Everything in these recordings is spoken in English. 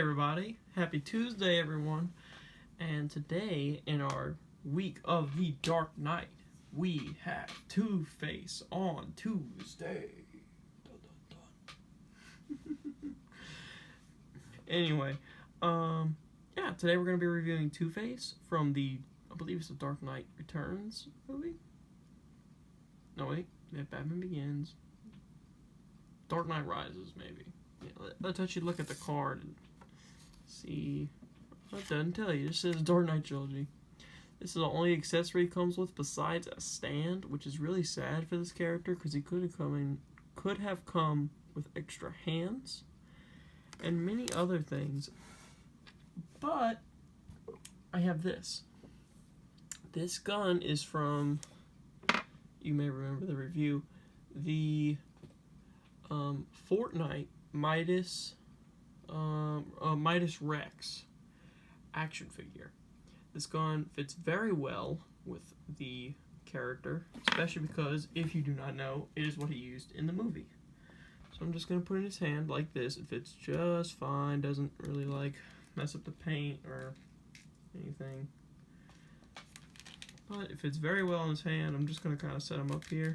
Everybody, happy Tuesday everyone, and today in our week of the Dark Knight we have Two-Face on Tuesday. Dun, dun, dun. Anyway, today we're going to be reviewing Two-Face from I believe it's the Dark Knight Returns movie. No wait, Batman Begins. Dark Knight Rises maybe. Yeah, let's actually look at the card and see. That doesn't tell you. It just says Dark Knight Trilogy. This is the only accessory it comes with besides a stand, which is really sad for this character because he could have come with extra hands and many other things. But I have this. This gun is from, you may remember the review, the Fortnite Midas Rex action figure. This gun fits very well with the character, especially because, if you do not know, it is what he used in the movie. So I'm just going to put it in his hand like this. It fits just fine, doesn't really mess up the paint or anything. But it fits very well in his hand. I'm just going to kind of set him up here.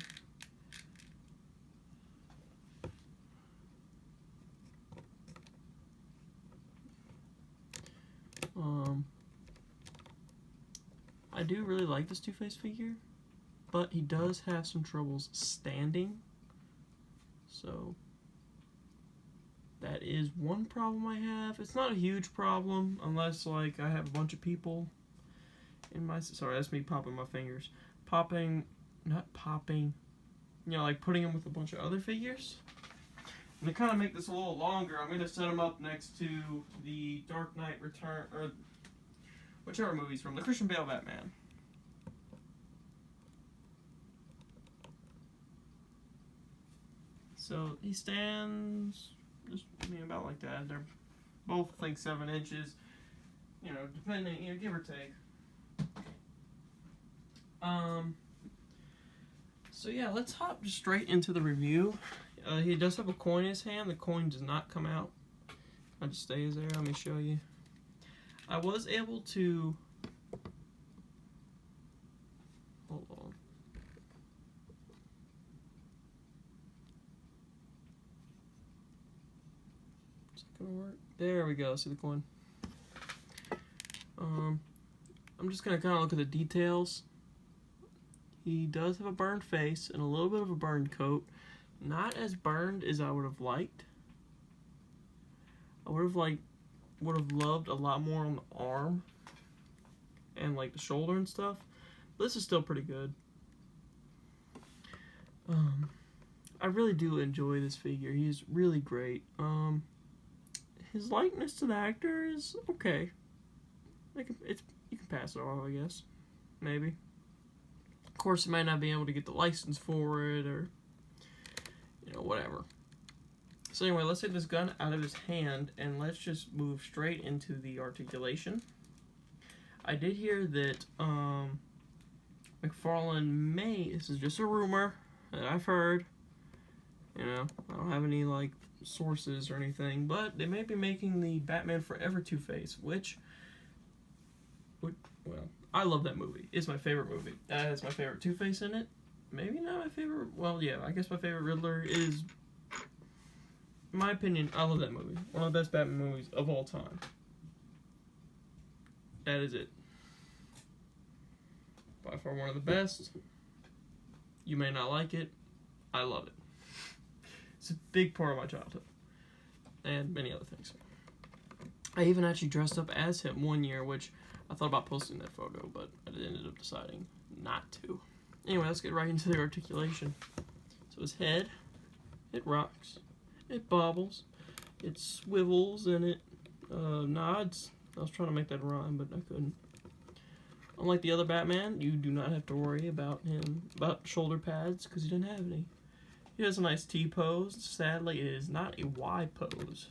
I do really like this Two-Face figure, but he does have some troubles standing. So that is one problem I have. It's not a huge problem unless I have a bunch of people in my, sorry, that's me popping my fingers. Putting him with a bunch of other figures. And to kind of make this a little longer, I'm going to set him up next to the Dark Knight Return, or whichever movie's from, the Christian Bale Batman. So he stands just about like that. They're both, I think, 7 inches, depending, give or take. So yeah, let's hop just straight into the review. He does have a coin in his hand. The coin does not come out. It just stays there. Let me show you. I was able to, hold on. Is that gonna work? There we go. See the coin. I'm just gonna kind of look at the details. He does have a burned face and a little bit of a burned coat. Not as burned as I would have liked. I would have loved a lot more on the arm and the shoulder and stuff. But this is still pretty good. I really do enjoy this figure. He's really great. His likeness to the actor is okay. You can pass it off, I guess. Maybe. Of course, he might not be able to get the license for it, or whatever. So anyway, let's take this gun out of his hand and let's just move straight into the articulation. I did hear that McFarlane this is just a rumor that I've heard. I don't have any sources or anything, but they may be making the Batman Forever Two-Face, which I love that movie. It's my favorite movie. It has my favorite Two-Face in it. Maybe not my favorite. Well, yeah, I guess my favorite Riddler is, in my opinion, I love that movie. One of the best Batman movies of all time. That is it. By far one of the best. You may not like it. I love it. It's a big part of my childhood. And many other things. I even actually dressed up as him one year, which I thought about posting that photo, but I ended up deciding not to. Anyway, let's get right into the articulation. So his head, it rocks, it bobbles, it swivels, and it nods. I was trying to make that rhyme, but I couldn't. Unlike the other Batman, you do not have to worry about shoulder pads, because he doesn't have any. He has a nice T pose. Sadly, it is not a Y pose.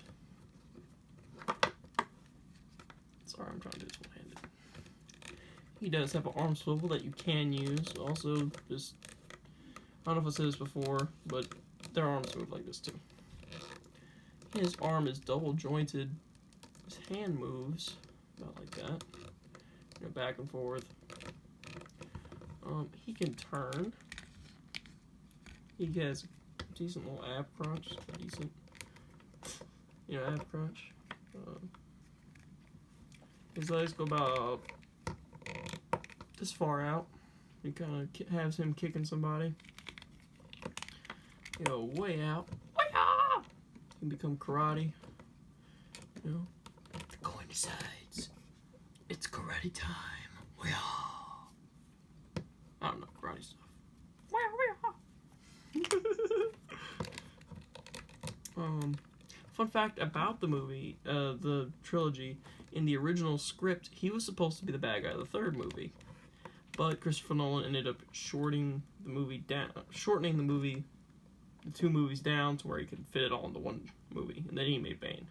Sorry, I'm trying to do this one-handed. He does have an arm swivel that you can use. Also, just, I don't know if I said this before, but their arms move like this too. His arm is double jointed His hand moves about like that, you know, back and forth. He can turn. He has a decent little ab crunch. Decent, you know, ab crunch. His legs go about this far out. It kind of has him kicking somebody. You know, way out. Way-ah! Can become karate. You know, the coin decides. It's karate time. Way-ah! I don't know karate stuff. Fun fact about the movie, the trilogy. In the original script, he was supposed to be the bad guy of the third movie, but Christopher Nolan ended up shortening the movie, the two movies down to where he could fit it all into one movie, and then he made Bane.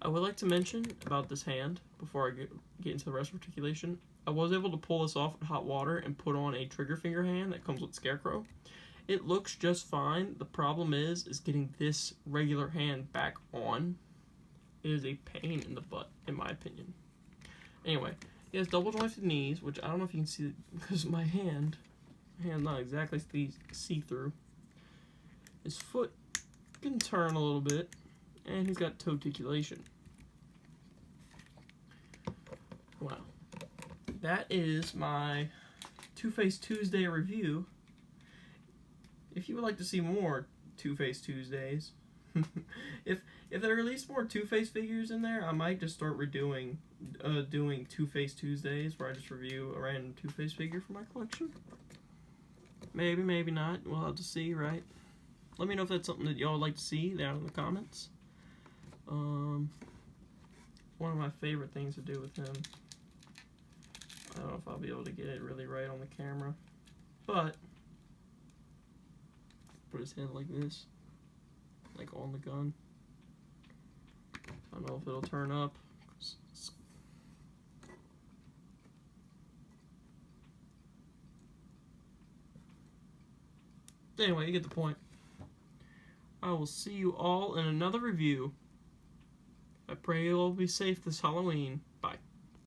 I would like to mention about this hand before I get into the rest of articulation. I was able to pull this off with hot water and put on a trigger finger hand that comes with Scarecrow. It looks just fine. The problem is getting this regular hand back on. It is a pain in the butt, in my opinion. Anyway, he has double jointed knees, which I don't know if you can see because my hand's not exactly see-through. His foot can turn a little bit, and he's got toe articulation. Wow. That is my Two-Face Tuesday review. If you would like to see more Two-Face Tuesdays, if they release more Two-Face figures in there, I might just start doing Two-Face Tuesdays where I just review a random Two-Face figure for my collection. Maybe, maybe not. We'll have to see, right? Let me know if that's something that y'all would like to see down in the comments. One of my favorite things to do with him. I don't know if I'll be able to get it really right on the camera, but put his hand like this, like on the gun. I don't know if it'll turn up. Anyway, you get the point. I will see you all in another review. I pray you'll all be safe this Halloween.